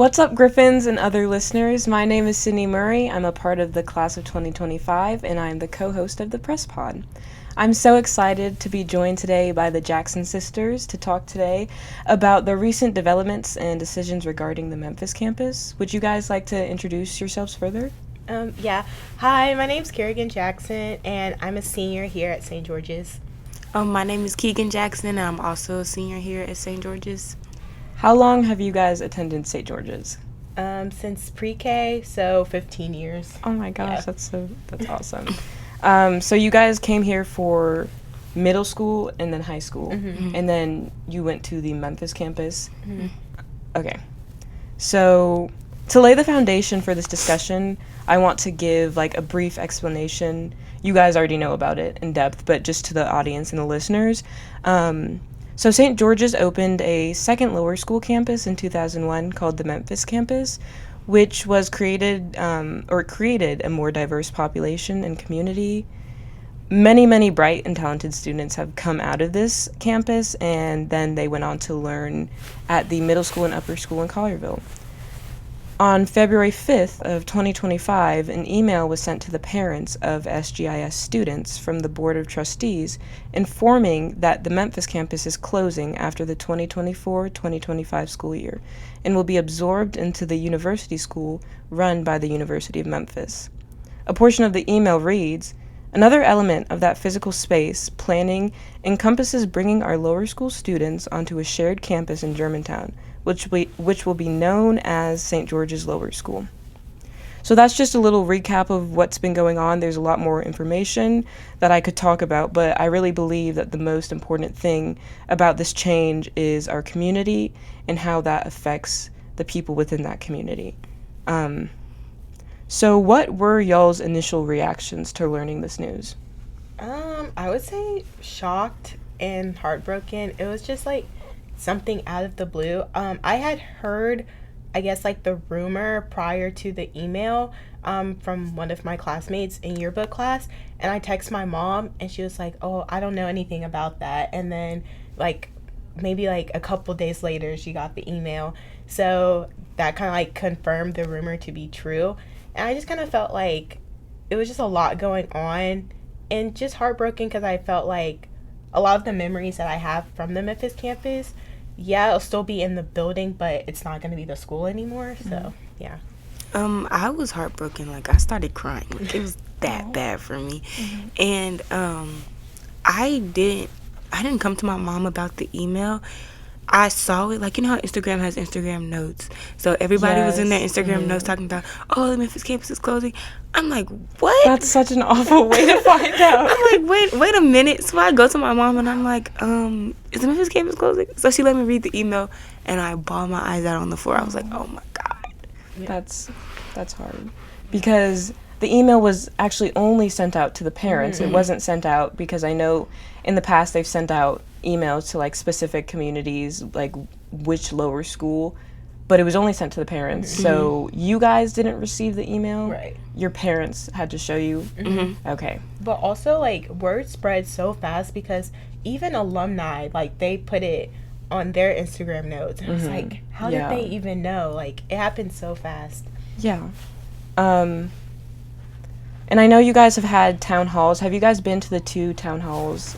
What's up, Griffins and other listeners? My name is Sydney Murray. I'm a part of the class of 2025, and I'm the co-host of the Press Pod. I'm so excited to be joined today by the Jackson sisters to talk today about the recent developments and decisions regarding the Memphis campus. Would you guys like to introduce yourselves further? Yeah. Hi, my name's Kerrigan Jackson, and I'm a senior here at St. George's. My name is Keegan Jackson, and I'm also a senior here at St. George's. How long have you guys attended St. George's? Since pre-K, so 15 years. Oh my gosh, Yeah. that's awesome. So you guys came here for middle school and then high school, and then you went to the Memphis campus. Okay. So to lay the foundation for this discussion, I want to give like a brief explanation. You guys already know about it in depth, but just to the audience and the listeners. So St. George's opened a second lower school campus in 2001 called the Memphis Campus, which was created a more diverse population and community. Many bright and talented students have come out of this campus, and then they went on to learn at the middle school and upper school in Collierville. On February 5th of 2025, an email was sent to the parents of SGIS students from the Board of Trustees informing that the Memphis campus is closing after the 2024-2025 school year and will be absorbed into the university school run by the University of Memphis. A portion of the email reads, "Another element of that physical space planning encompasses bringing our lower school students onto a shared campus in Germantown, which will be known as St. George's Lower School." So that's just a little recap of what's been going on. There's a lot more information that I could talk about, but I really believe that the most important thing about this change is our community and how that affects the people within that community. So what were y'all's initial reactions to learning this news? I would say shocked and heartbroken. It was just like something out of the blue. I had heard, I guess, like the rumor prior to the email from one of my classmates in yearbook class, and I texted my mom, and she was like, "Oh, I don't know anything about that." And then like maybe like a couple days later, she got the email, so that kind of like confirmed the rumor to be true. And I just kind of felt like it was just a lot going on, and just heartbroken because I felt like a lot of the memories that I have from the Memphis campus, yeah, it'll still be in the building, but it's not going to be the school anymore. So, yeah. I was heartbroken. Like, I started crying. Like, it was that bad for me. And I didn't come to my mom about the email. I saw it, like, you know how Instagram has Instagram notes. So everybody was in their Instagram notes talking about, oh, the Memphis campus is closing. I'm like, what? That's such an awful way to find out. I'm like, wait a minute. So I go to my mom and I'm like, is the Memphis campus closing? So she let me read the email and I bawled my eyes out on the floor. I was like, oh my God. That's hard. Because the email was actually only sent out to the parents. It wasn't sent out because I know in the past they've sent out emails to like specific communities, like which lower school, but it was only sent to the parents. So you guys didn't receive the email? Right. Your parents had to show you? Okay. But also, like, word spread so fast because even alumni, like, they put it on their Instagram notes. And I was like, how did they even know? Like, it happened so fast. Yeah. And I know you guys have had town halls. Have you guys been to the 2 town halls?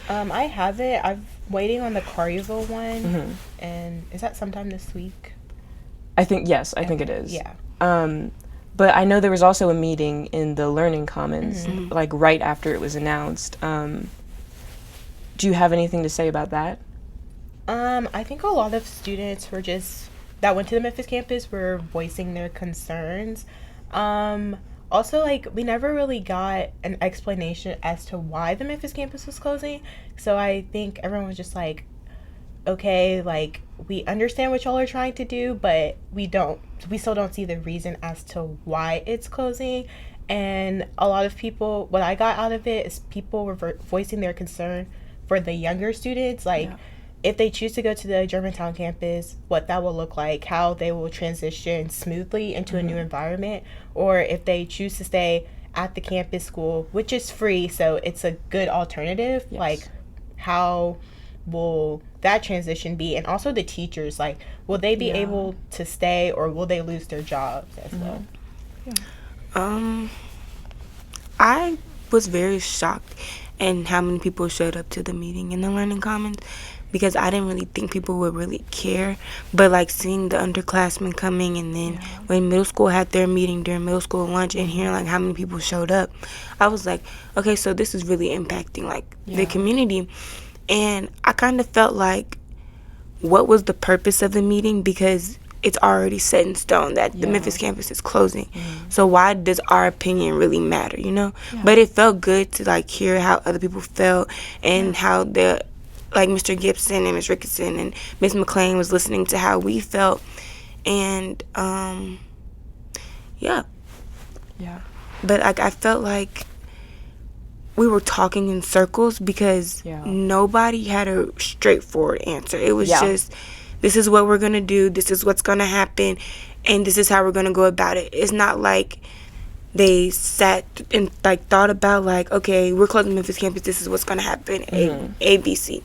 I haven't. I'm waiting on the Collierville one. And is that sometime this week? I think it is. Yeah. But I know there was also a meeting in the Learning Commons, like right after it was announced. Do you have anything to say about that? I think a lot of students that went to the Memphis campus were voicing their concerns. Also, like, we never really got an explanation as to why the Memphis campus was closing. So I think everyone was just like, okay, like, we understand what y'all are trying to do, but we still don't see the reason as to why it's closing. And a lot of people, what I got out of it is people were voicing their concern for the younger students, like, if they choose to go to the Germantown campus, what that will look like, how they will transition smoothly into a new environment, or if they choose to stay at the campus school, which is free, so it's a good alternative, like how will that transition be? And also the teachers, like, will they be able to stay, or will they lose their jobs as well? I was very shocked in how many people showed up to the meeting in the Learning Commons, because I didn't really think people would really care. But, like, seeing the underclassmen coming, and then when middle school had their meeting during middle school lunch, and hearing, like, how many people showed up, I was like, okay, so this is really impacting, like, the community. And I kind of felt like, what was the purpose of the meeting? Because it's already set in stone that the Memphis campus is closing. So why does our opinion really matter, you know? But it felt good to, like, hear how other people felt, and how the, like, Mr. Gibson and Ms. Ricketson and Ms. McLean was listening to how we felt. And, But, like, I felt like we were talking in circles, because nobody had a straightforward answer. It was just, this is what we're going to do, this is what's going to happen, and this is how we're going to go about it. It's not like they sat and, like, thought about, like, okay, we're closing Memphis campus, this is what's going to happen, A, B, C.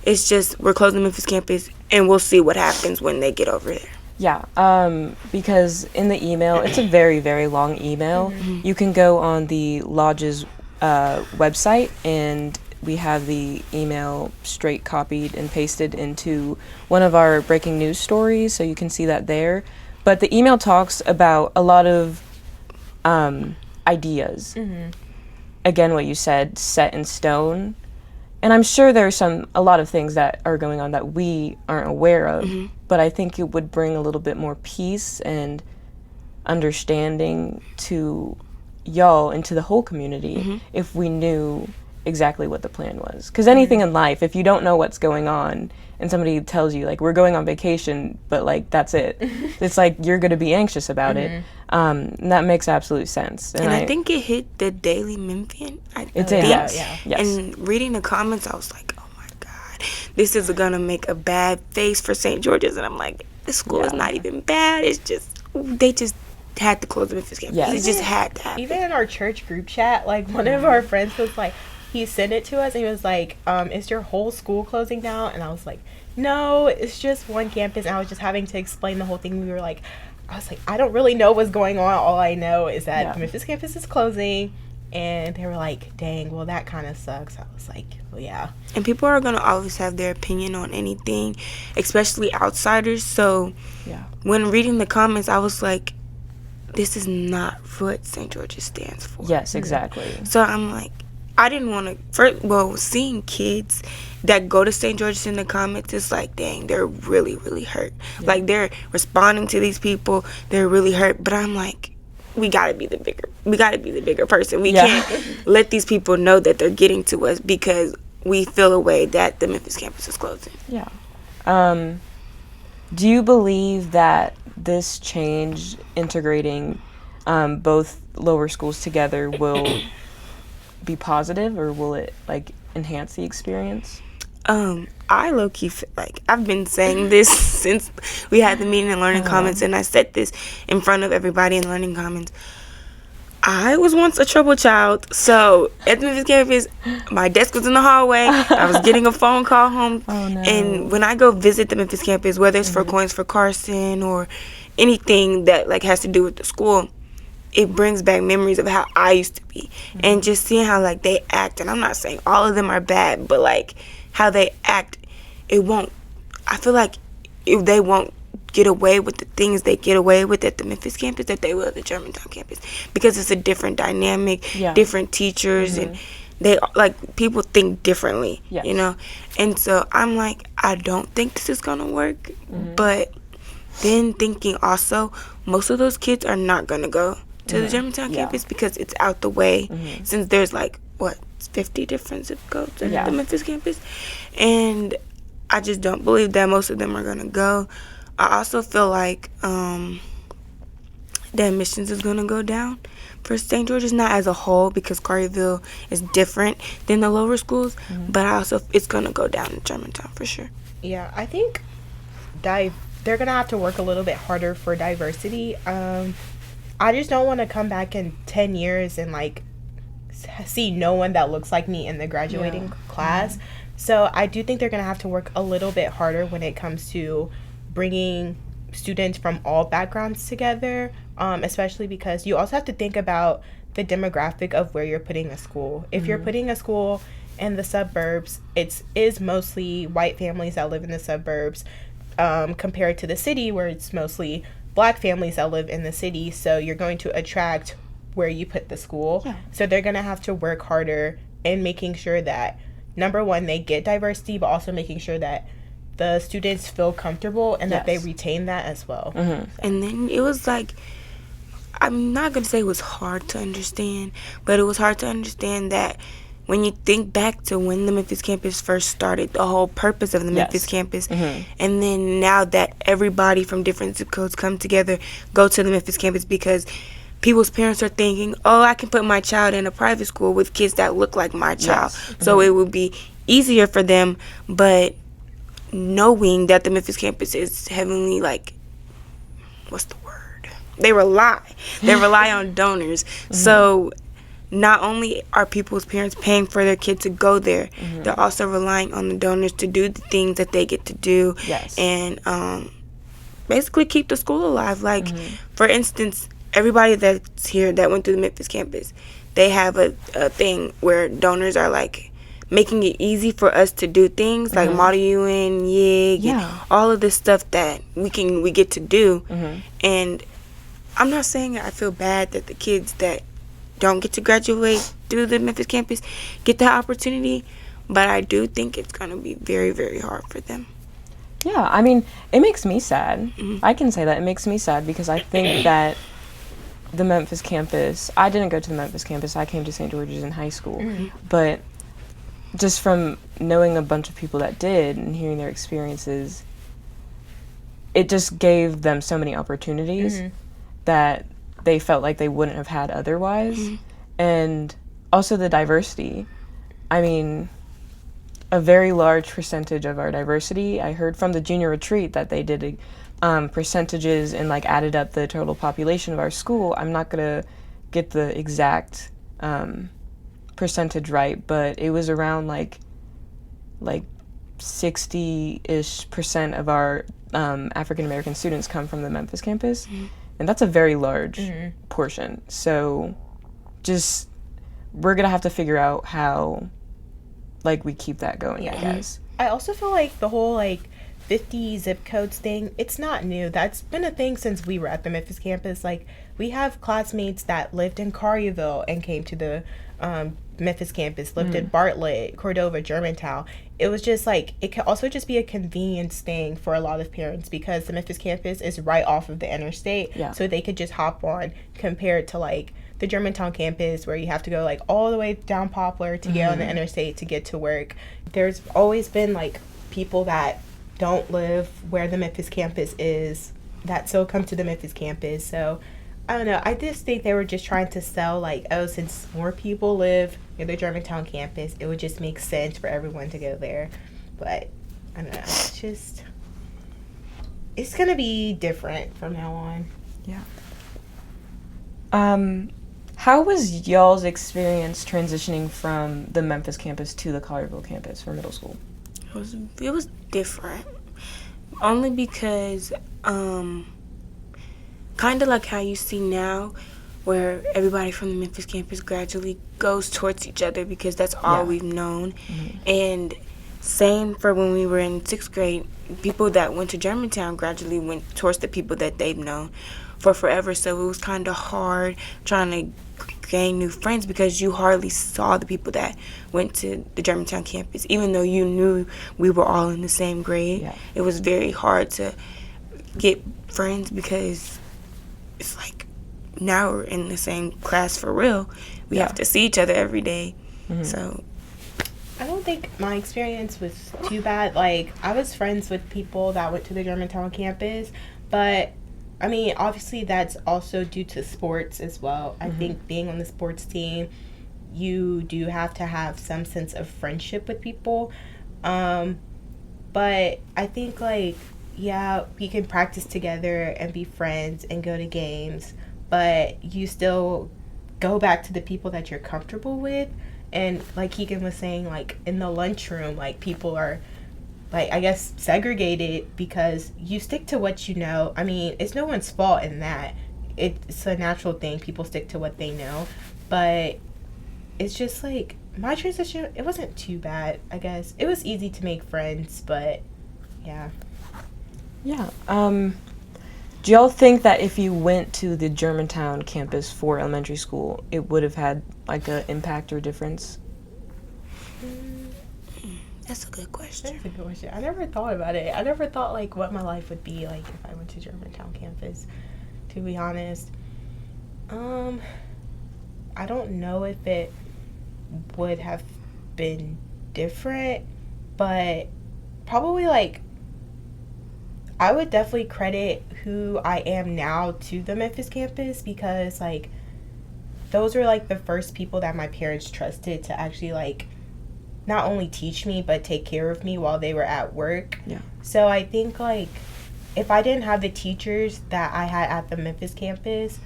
It's just, we're closing Memphis campus, and we'll see what happens when they get over there. Because in the email, it's a very, very long email. You can go on the lodge's website, and we have the email straight copied and pasted into one of our breaking news stories, so you can see that there. But the email talks about a lot of ideas. Again, what you said, set in stone. And I'm sure there's a lot of things that are going on that we aren't aware of, but I think it would bring a little bit more peace and understanding to y'all and to the whole community if we knew exactly what the plan was. Because anything in life, if you don't know what's going on and somebody tells you, like, we're going on vacation, but, like, that's it, it's like you're going to be anxious about it. And that makes absolute sense. And I think it hit the Daily Memphian. It did. Yes. And reading the comments, I was like, oh my God, this is going to make a bad face for St. George's. And I'm like, this school is not even bad. It's just, they just had to close the Memphis campus. It just had to happen. Even in our church group chat, like, one of our friends was like, he sent it to us, and he was like, is your whole school closing down? And I was like, no, it's just one campus. And I was just having to explain the whole thing. We were like, I was like, I don't really know what's going on. All I know is that the Memphis campus is closing. And they were like, dang, well, that kind of sucks. I was like, well, yeah. And people are going to always have their opinion on anything, especially outsiders. So when reading the comments, I was like, this is not what St. George's stands for. Yes, exactly. So I'm like, I didn't want to, seeing kids that go to St. George's in the comments, it's like, dang, they're really, really hurt. Like, they're responding to these people, they're really hurt. But I'm like, we gotta be the bigger person. We can't let these people know that they're getting to us because we feel a way that the Memphis campus is closing. Do you believe that this change, integrating both lower schools together, will be positive, or will it, like, enhance the experience? I low-key feel like, I've been saying this since we had the meeting in Learning Commons, and I said this in front of everybody in Learning Commons. I was once a trouble child, so at the Memphis campus, my desk was in the hallway. I was getting a phone call home, and when I go visit the Memphis campus, whether it's for Coins for Carson or anything that, like, has to do with the school, it brings back memories of how I used to be, and just seeing how, like, they act. And I'm not saying all of them are bad, but, like, how they act, I feel like if they won't get away with the things they get away with at the Memphis campus, that they will at the Germantown campus, because it's a different dynamic, different teachers, and they, like, people think differently, you know. And so I'm like, I don't think this is gonna work. But then thinking also, most of those kids are not gonna go to the Germantown campus because it's out the way, since there's, like, 50 different zip codes at the Memphis campus. And I just don't believe that most of them are gonna go. I also feel like the admissions is gonna go down for St. George's, not as a whole, because Carterville is different than the lower schools, but it's gonna go down in Germantown for sure. Yeah, I think they're gonna have to work a little bit harder for diversity. I just don't want to come back in 10 years and, like, see no one that looks like me in the graduating class. So I do think they're going to have to work a little bit harder when it comes to bringing students from all backgrounds together, especially because you also have to think about the demographic of where you're putting a school. If you're putting a school in the suburbs, it is mostly white families that live in the suburbs, compared to the city where it's mostly black families that live in the city. So you're going to attract where you put the school. Yeah. So they're going to have to work harder in making sure that, number one, they get diversity, but also making sure that the students feel comfortable and that they retain that as well. And then it was like, I'm not going to say it was hard to understand, but it was hard to understand that when you think back to when the Memphis campus first started, the whole purpose of the Memphis campus, and then now that everybody from different zip codes come together, go to the Memphis campus because people's parents are thinking, oh, I can put my child in a private school with kids that look like my child. So it would be easier for them, but knowing that the Memphis campus is heavily, like, what's the word? They rely on donors. So not only are people's parents paying for their kid to go there, they're also relying on the donors to do the things that they get to do and basically keep the school alive. Like, for instance, everybody that's here that went through the Memphis campus, they have a thing where donors are, like, making it easy for us to do things like model UN, YIG, and all of this stuff that we get to do. And I'm not saying I feel bad that the kids that don't get to graduate through the Memphis campus get that opportunity, but I do think it's going to be very, very hard for them. Yeah, I mean, it makes me sad. I can say that. It makes me sad because I think that the Memphis campus, I didn't go to the Memphis campus. I came to St. George's in high school. But just from knowing a bunch of people that did and hearing their experiences, it just gave them so many opportunities that they felt like they wouldn't have had otherwise. And also the diversity. I mean, a very large percentage of our diversity, I heard from the junior retreat that they did percentages and, like, added up the total population of our school. I'm not going to get the exact percentage right, but it was around like 60-ish% of our African American students come from the Memphis campus, and that's a very large portion. So just we're gonna have to figure out how, like, we keep that going, I guess. I also feel like the whole, like, 50 zip codes thing, it's not new. That's been a thing since we were at the Memphis campus. Like, we have classmates that lived in Collierville and came to the Memphis campus, lived in Bartlett, Cordova, Germantown. It was just like, it can also just be a convenience thing for a lot of parents because the Memphis campus is right off of the interstate, so they could just hop on, compared to, like, the Germantown campus where you have to go, like, all the way down Poplar to get on the interstate to get to work. There's always been, like, people that don't live where the Memphis campus is that still come to the Memphis campus. So I don't know, I just think they were just trying to sell, like, oh, since more people live near the Germantown campus, it would just make sense for everyone to go there. But I don't know, it's gonna be different from now on. How was y'all's experience transitioning from the Memphis campus to the Collierville campus for middle school? It was different, only because kind of like how you see now, where everybody from the Memphis campus gradually goes towards each other because that's all we've known. And same for when we were in 6th grade, people that went to Germantown gradually went towards the people that they've known for forever. So it was kind of hard trying to gain new friends because you hardly saw the people that went to the Germantown campus. Even though you knew we were all in the same grade, it was very hard to get friends because it's like, now we're in the same class for real. We have to see each other every day. So I don't think my experience was too bad. Like, I was friends with people that went to the Germantown campus, but I mean, obviously that's also due to sports as well. I think being on the sports team, you do have to have some sense of friendship with people. But I think, like, yeah, we can practice together and be friends and go to games, but you still go back to the people that you're comfortable with. And like Keegan was saying, like in the lunchroom, like people are like, I guess, segregated because you stick to what you know. I mean, it's no one's fault in that. It's a natural thing. People stick to what they know. But it's just like my transition, it wasn't too bad, I guess. It was easy to make friends, but yeah. Yeah. Do y'all think that if you went to the Germantown campus for elementary school, it would have had like an impact or difference? That's a good question. That's a good question. I never thought about it. I never thought like what my life would be like if I went to Germantown campus, to be honest. I don't know if it would have been different, but probably like I would definitely credit who I am now to the Memphis campus because like those were like the first people that my parents trusted to actually like not only teach me but take care of me while they were at work. Yeah. So I think like if I didn't have the teachers that I had at the Memphis campus,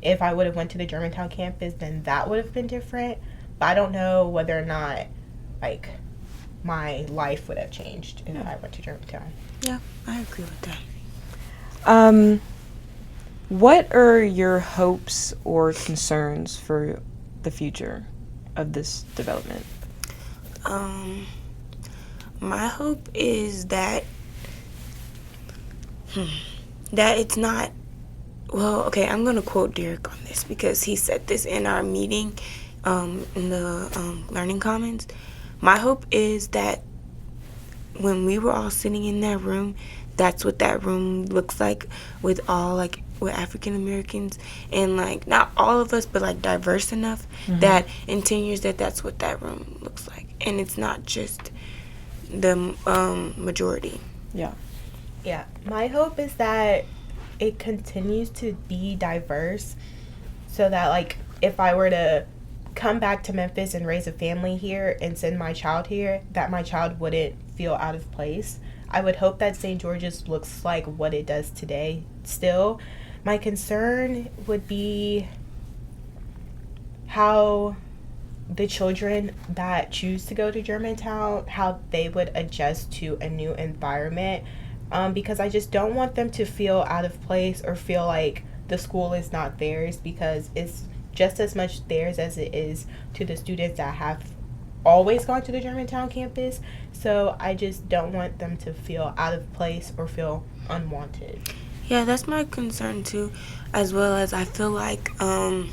if I would have went to the Germantown campus, then that would have been different. But I don't know whether or not like my life would have changed if I went to Germantown. Yeah, I agree with that. What are your hopes or concerns for the future of this development? My hope is that that it's not, well, okay, I'm going to quote Derek on this because he said this in our meeting in the Learning Commons. My hope is that when we were all sitting in that room, that's what that room looks like with all, like, with African Americans and, like, not all of us, but, like, diverse enough that in 10 years that's what that room looks like. And it's not just the majority. Yeah. Yeah, my hope is that it continues to be diverse so that, like, if I were to come back to Memphis and raise a family here and send my child here, that my child wouldn't feel out of place. I would hope that St. George's looks like what it does today still. My concern would be how the children that choose to go to Germantown, how they would adjust to a new environment. Because I just don't want them to feel out of place or feel like the school is not theirs, because it's just as much theirs as it is to the students that have always gone to the Germantown campus. So I just don't want them to feel out of place or feel unwanted. Yeah, that's my concern too, as well as I feel like the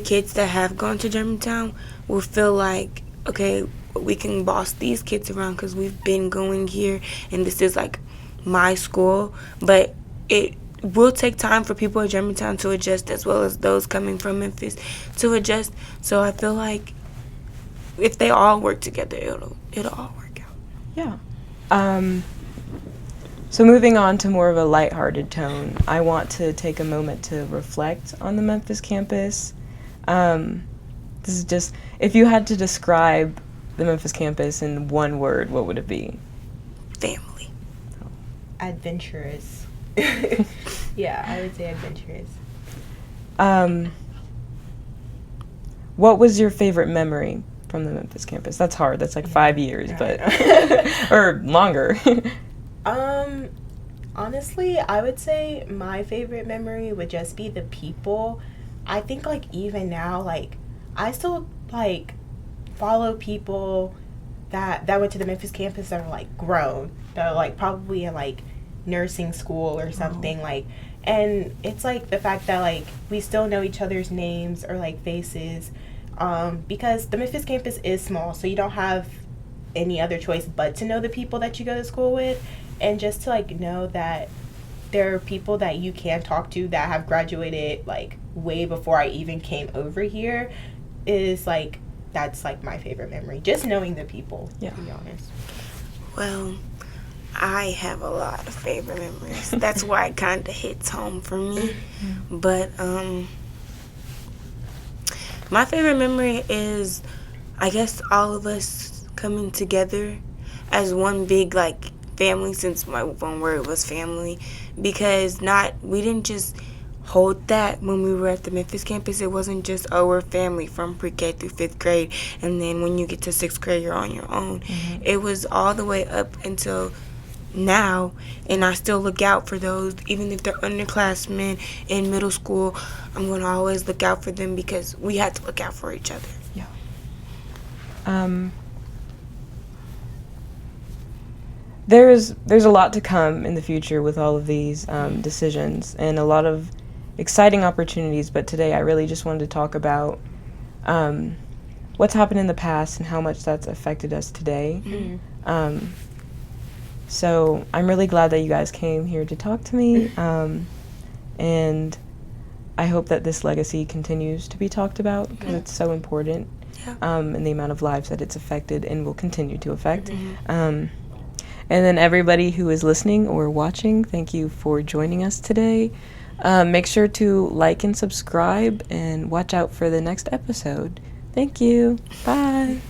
kids that have gone to Germantown will feel like, okay, we can boss these kids around because we've been going here and this is like my school. But it will take time for people at Germantown to adjust, as well as those coming from Memphis to adjust. So I feel like if they all work together, it'll all work out. Yeah. So moving on to more of a lighthearted tone, I want to take a moment to reflect on the Memphis campus. This is just, if you had to describe the Memphis campus in one word, what would it be? Family. Adventurous. Yeah, I would say adventurous. What was your favorite memory from the Memphis campus? That's hard. That's like 5 years, but or longer. Honestly, I would say my favorite memory would just be the people. I think like even now, like I still like follow people that went to the Memphis campus that are like grown, that are like probably in like nursing school or something. Like, and it's like the fact that like we still know each other's names or like faces, because the Memphis campus is small, so you don't have any other choice but to know the people that you go to school with, and just to like know that there are people that you can talk to that have graduated like way before I even came over here is like, that's like my favorite memory, just knowing the people. Yeah. To be honest. Well, I have a lot of favorite memories. That's why it kind of hits home for me. But my favorite memory is, I guess, all of us coming together as one big family, since my one word was family, because we didn't just hold that when we were at the Memphis campus. It wasn't just, oh, we're family from pre-K through 5th grade, and then when you get to 6th grade, you're on your own. It was all the way up until now, and I still look out for those, even if they're underclassmen in middle school. I'm going to always look out for them because we had to look out for each other. Yeah. There's a lot to come in the future with all of these decisions and a lot of exciting opportunities, but today I really just wanted to talk about what's happened in the past and how much that's affected us today. So I'm really glad that you guys came here to talk to me, and I hope that this legacy continues to be talked about because it's so important, and the amount of lives that it's affected and will continue to affect. And then everybody who is listening or watching, thank you for joining us today. Make sure to like and subscribe and watch out for the next episode. Thank you. Bye.